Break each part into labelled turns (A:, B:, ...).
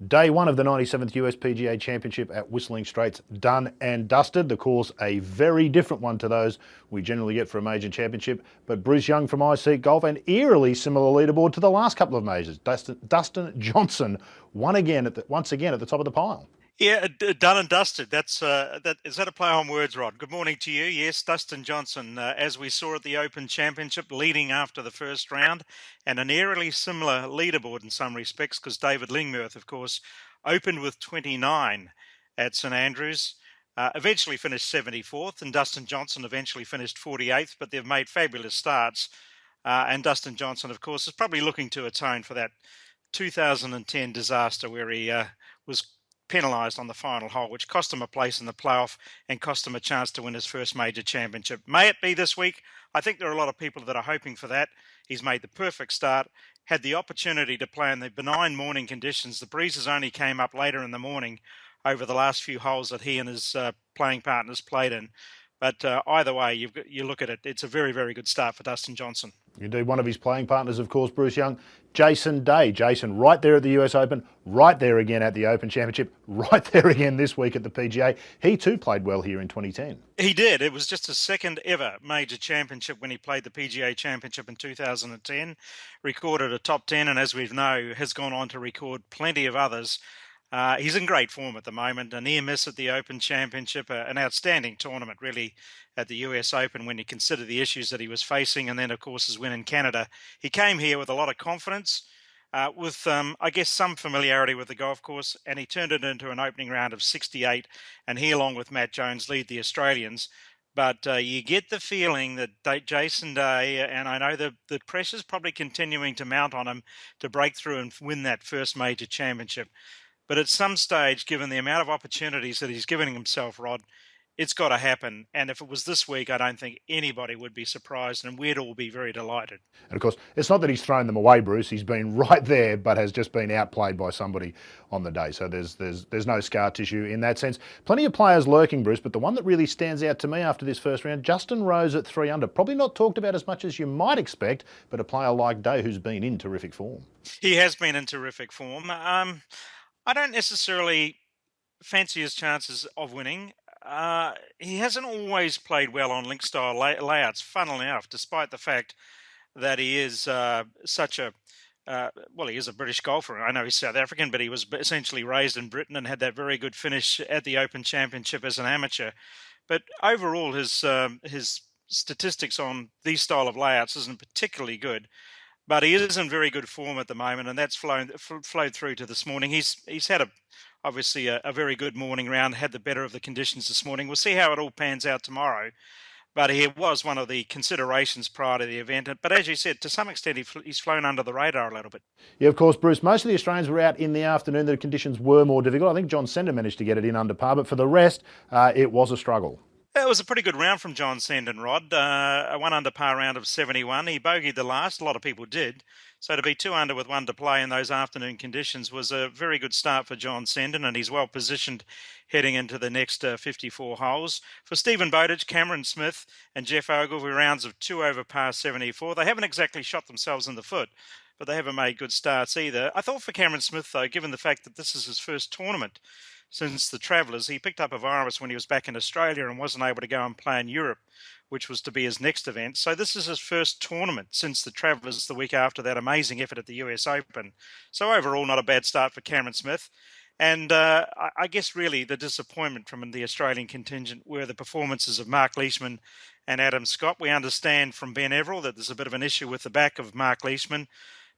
A: Day one of the 97th US PGA Championship at Whistling Straits done and dusted. The course a very different one to those we generally get for a major championship. But Bruce Young from iseekgolf, an eerily similar leaderboard to the last couple of majors. Dustin Johnson once again at the top of the pile.
B: Yeah, done and dusted. That is that a play on words, Rod? Good morning to you. Yes, Dustin Johnson, as we saw at the Open Championship, leading after the first round, and an eerily similar leaderboard in some respects, because David Lingmerth, of course, opened with 29 at St Andrews. Eventually finished 74th, and Dustin Johnson eventually finished 48th. But they've made fabulous starts, and Dustin Johnson, of course, is probably looking to atone for that 2010 disaster where he was penalised on the final hole, which cost him a place in the playoff and cost him a chance to win his first major championship. May it be this week? I think there are a lot of people that are hoping for that. He's made the perfect start, had the opportunity to play in the benign morning conditions. The breezes only came up later in the morning over the last few holes that he and his playing partners played in. But either way, you look at it, it's a very, very good start for Dustin Johnson.
A: Indeed, one of his playing partners, of course, Bruce Young, Jason Day. Jason right there at the US Open, right there again at the Open Championship, right there again this week at the PGA. He too played well here in 2010.
B: He did. It was just his second ever major championship when he played the PGA Championship in 2010. Recorded a top 10, and as we know, has gone on to record plenty of others. He's in great form at the moment. A near miss at the Open Championship, an outstanding tournament, really, at the US Open when you consider the issues that he was facing. And then, of course, his win in Canada. He came here with a lot of confidence, with, I guess, some familiarity with the golf course, and he turned it into an opening round of 68. And he, along with Matt Jones, lead the Australians. But you get the feeling that Jason Day, and I know the pressure's probably continuing to mount on him to break through and win that first major championship. But at some stage, given the amount of opportunities that he's giving himself, Rod, it's got to happen. And if it was this week, I don't think anybody would be surprised, and we'd all be very delighted.
A: And of course, it's not that he's thrown them away, Bruce. He's been right there, but has just been outplayed by somebody on the day. So there's no scar tissue in that sense. Plenty of players lurking, Bruce, but the one that really stands out to me after this first round, Justin Rose at 3 under. Probably not talked about as much as you might expect, but a player like Day who's been in terrific form.
B: He has been in terrific form. I don't necessarily fancy his chances of winning. He hasn't always played well on link style layouts, funnily enough, despite the fact that he is such a well, he is a British golfer. I know he's South African, but he was essentially raised in Britain and had that very good finish at the Open Championship as an amateur. But overall, his statistics on these style of layouts isn't particularly good, but he is in very good form at the moment, and that's flowed through to this morning. He's had obviously a very good morning round, had the better of the conditions this morning. We'll see how it all pans out tomorrow. But he was one of the considerations prior to the event. But as you said, to some extent, he's flown under the radar a little bit.
A: Yeah, of course, Bruce. Most of the Australians were out in the afternoon. The conditions were more difficult. I think John Sender managed to get it in under par, but for the rest, it was a struggle.
B: It was a pretty good round from John Senden, Rod. A 1 under par round of 71. He bogeyed the last. A lot of people did. So to be 2 under with 1 to play in those afternoon conditions was a very good start for John Senden, and he's well positioned heading into the next 54 holes. For Stephen Bowditch, Cameron Smith, and Jeff Ogilvy, rounds of 2 over par 74. They haven't exactly shot themselves in the foot, but they haven't made good starts either. I thought for Cameron Smith, though, given the fact that this is his first tournament since the Travellers, he picked up a virus when he was back in Australia and wasn't able to go and play in Europe, which was to be his next event. So this is his first tournament since the Travellers the week after that amazing effort at the US Open. So overall, not a bad start for Cameron Smith. And I guess really the disappointment from the Australian contingent were the performances of Mark Leishman and Adam Scott. We understand from Ben Everill that there's a bit of an issue with the back of Mark Leishman.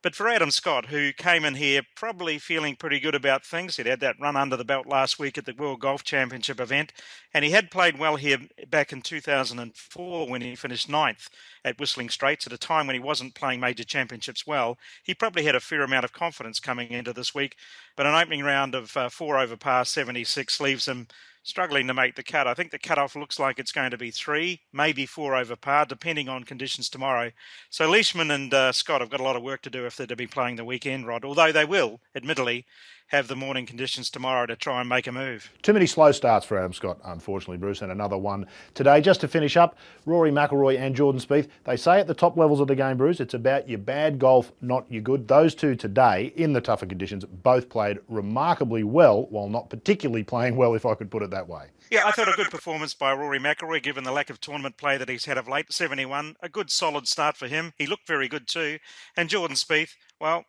B: But for Adam Scott, who came in here probably feeling pretty good about things, he'd had that run under the belt last week at the World Golf Championship event, and he had played well here back in 2004 when he finished ninth at Whistling Straits at a time when he wasn't playing major championships well. He probably had a fair amount of confidence coming into this week, but an opening round of 4 over par 76 leaves him struggling to make the cut. I think the cutoff looks like it's going to be 3, maybe 4 over par, depending on conditions tomorrow. So Leishman and Scott have got a lot of work to do if they're to be playing the weekend, Rod, although they will, admittedly, have the morning conditions tomorrow to try and make a move.
A: Too many slow starts for Adam Scott, unfortunately, Bruce, and another one today. Just to finish up, Rory McIlroy and Jordan Spieth, they say at the top levels of the game, Bruce, it's about your bad golf, not your good. Those two today, in the tougher conditions, both played remarkably well, while not particularly playing well, if I could put it that way.
B: Yeah, I thought a good performance by Rory McIlroy, given the lack of tournament play that he's had of late. 71, a good solid start for him. He looked very good too. And Jordan Spieth, well,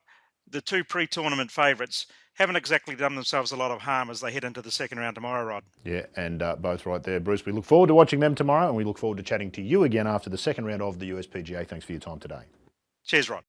B: the two pre-tournament favourites haven't exactly done themselves a lot of harm as they head into the second round tomorrow, Rod.
A: Yeah, and both right there, Bruce. We look forward to watching them tomorrow, and we look forward to chatting to you again after the second round of the USPGA. Thanks for your time today.
B: Cheers, Rod.